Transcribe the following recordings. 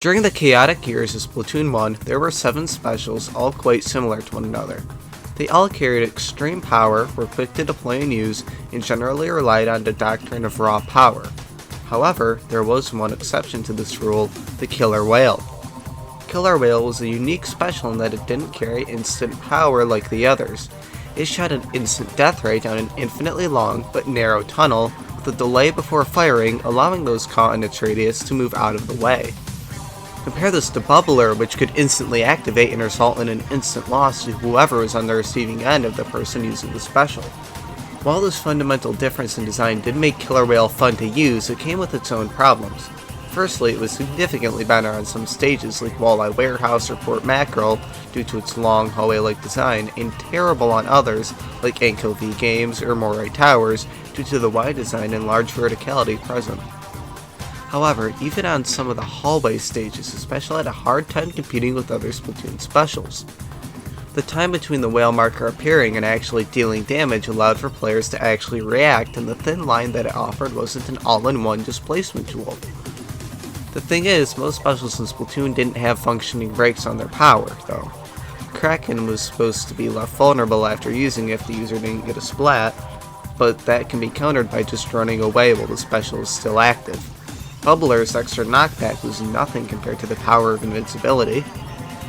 During the chaotic years of Splatoon 1, there were 7 specials, all quite similar to one another. They all carried extreme power, were quick to deploy and use, and generally relied on the doctrine of raw power. However, there was one exception to this rule, the Killer Wail. Killer Wail was a unique special in that it didn't carry instant power like the others. It shot an instant death ray down an infinitely long but narrow tunnel with a delay before firing, allowing those caught in its radius to move out of the way. Compare this to Bubbler, which could instantly activate and result in an instant loss to whoever was on the receiving end of the person using the special. While this fundamental difference in design did make Killer Wail fun to use, it came with its own problems. Firstly, it was significantly better on some stages like Walleye Warehouse or Port Mackerel due to its long hallway-like design, and terrible on others like Anko V Games or Moray Towers due to the wide design and large verticality present. However, even on some of the hallway stages, the special had a hard time competing with other Splatoon specials. The time between the whale marker appearing and actually dealing damage allowed for players to actually react, and the thin line that it offered wasn't an all-in-one displacement tool. The thing is, most specials in Splatoon didn't have functioning brakes on their power, though. Kraken was supposed to be left vulnerable after using it if the user didn't get a splat, but that can be countered by just running away while the special is still active. Bubbler's extra knockback was nothing compared to the power of invincibility.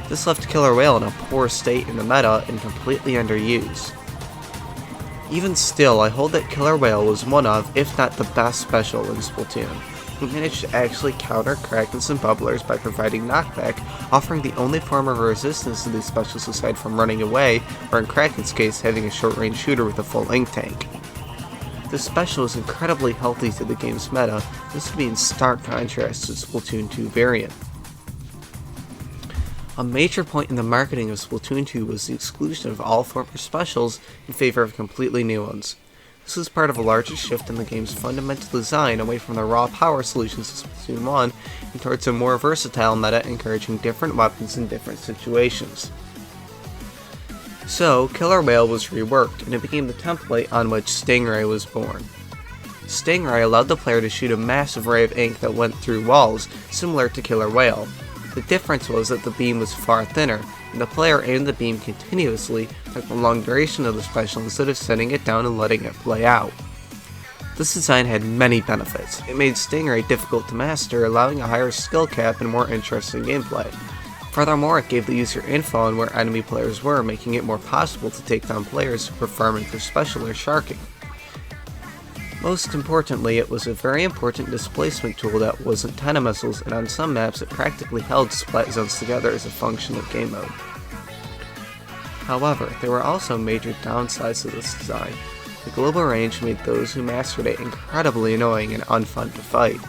This left Killer Wail in a poor state in the meta and completely underused. Even still, I hold that Killer Wail was one of, if not the best special in Splatoon. It managed to actually counter Krakens and Bubblers by providing knockback, offering the only form of resistance to these specials aside from running away, or in Kraken's case, having a short-range shooter with a full ink tank. This special is incredibly healthy to the game's meta. This would be in stark contrast to the Splatoon 2 variant. A major point in the marketing of Splatoon 2 was the exclusion of all former specials in favor of completely new ones. This was part of a larger shift in the game's fundamental design away from the raw power solutions of Splatoon 1 and towards a more versatile meta encouraging different weapons in different situations. So, Killer Wail was reworked, and it became the template on which Stingray was born. Stingray allowed the player to shoot a massive ray of ink that went through walls, similar to Killer Wail. The difference was that the beam was far thinner, and the player aimed the beam continuously throughout the long duration of the special instead of setting it down and letting it play out. This design had many benefits. It made Stingray difficult to master, allowing a higher skill cap and more interesting gameplay. Furthermore, it gave the user info on where enemy players were, making it more possible to take down players who perform in their special or sharking. Most importantly, it was a very important displacement tool that wasn't 10 missiles, and on some maps it practically held splat zones together as a function of game mode. However, there were also major downsides to this design. The global range made those who mastered it incredibly annoying and unfun to fight.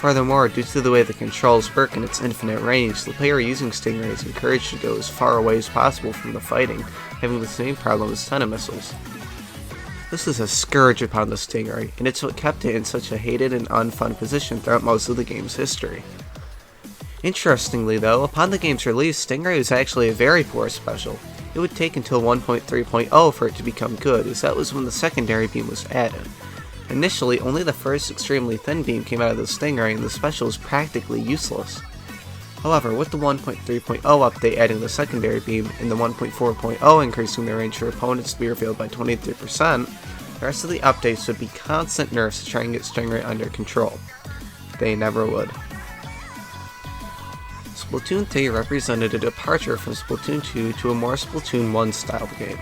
Furthermore, due to the way the controls work and its infinite range, the player using Stingray is encouraged to go as far away as possible from the fighting, having the same problem as 10 missiles. This is a scourge upon the Stingray, and it's what kept it in such a hated and unfun position throughout most of the game's history. Interestingly though, upon the game's release, Stingray was actually a very poor special. It would take until 1.3.0 for it to become good, as that was when the secondary beam was added. Initially, only the first extremely thin beam came out of the Stingray, and the special was practically useless. However, with the 1.3.0 update adding the secondary beam, and the 1.4.0 increasing the range for opponents to be revealed by 23%, the rest of the updates would be constant nerfs to try and get Stingray under control. They never would. Splatoon 3 represented a departure from Splatoon 2 to a more Splatoon 1 styled game.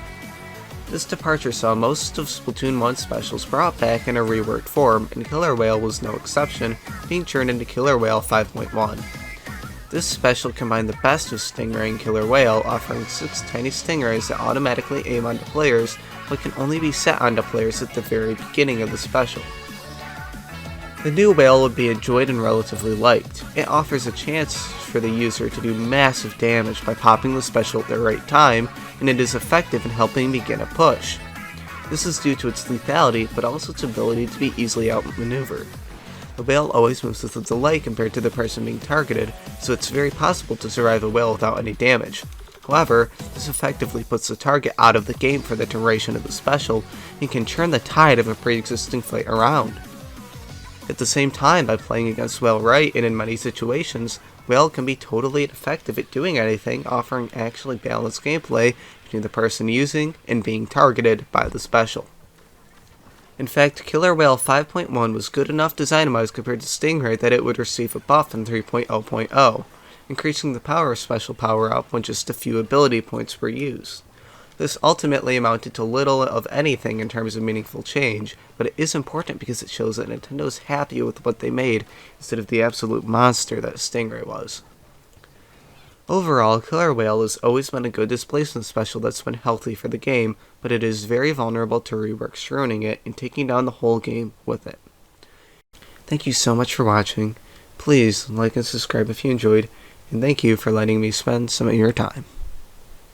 This departure saw most of Splatoon 1 specials brought back in a reworked form, and Killer Wail was no exception, being turned into Killer Wail 5.1. This special combined the best of Stingray and Killer Wail, offering 6 tiny Stingrays that automatically aim onto players, but can only be set onto players at the very beginning of the special. The new Wail would be enjoyed and relatively liked. It offers a chance for the user to do massive damage by popping the special at the right time, and it is effective in helping begin a push. This is due to its lethality, but also its ability to be easily outmaneuvered. The Wail always moves with a delay compared to the person being targeted, so it's very possible to survive a Wail without any damage. However, this effectively puts the target out of the game for the duration of the special, and can turn the tide of a pre-existing fight around. At the same time, by playing against Wail right and in many situations, Wail can be totally ineffective at doing anything, offering actually balanced gameplay between the person using and being targeted by the special. In fact, Killer Wail 5.1 was good enough design-wise compared to Stingray that it would receive a buff in 3.0.0, increasing the power of special power-up when just a few ability points were used. This ultimately amounted to little of anything in terms of meaningful change, but it is important because it shows that Nintendo is happy with what they made instead of the absolute monster that Stingray was. Overall, Killer Wail has always been a good displacement special that's been healthy for the game, but it is very vulnerable to reworks ruining it and taking down the whole game with it. Thank you so much for watching. Please like and subscribe if you enjoyed, and thank you for letting me spend some of your time.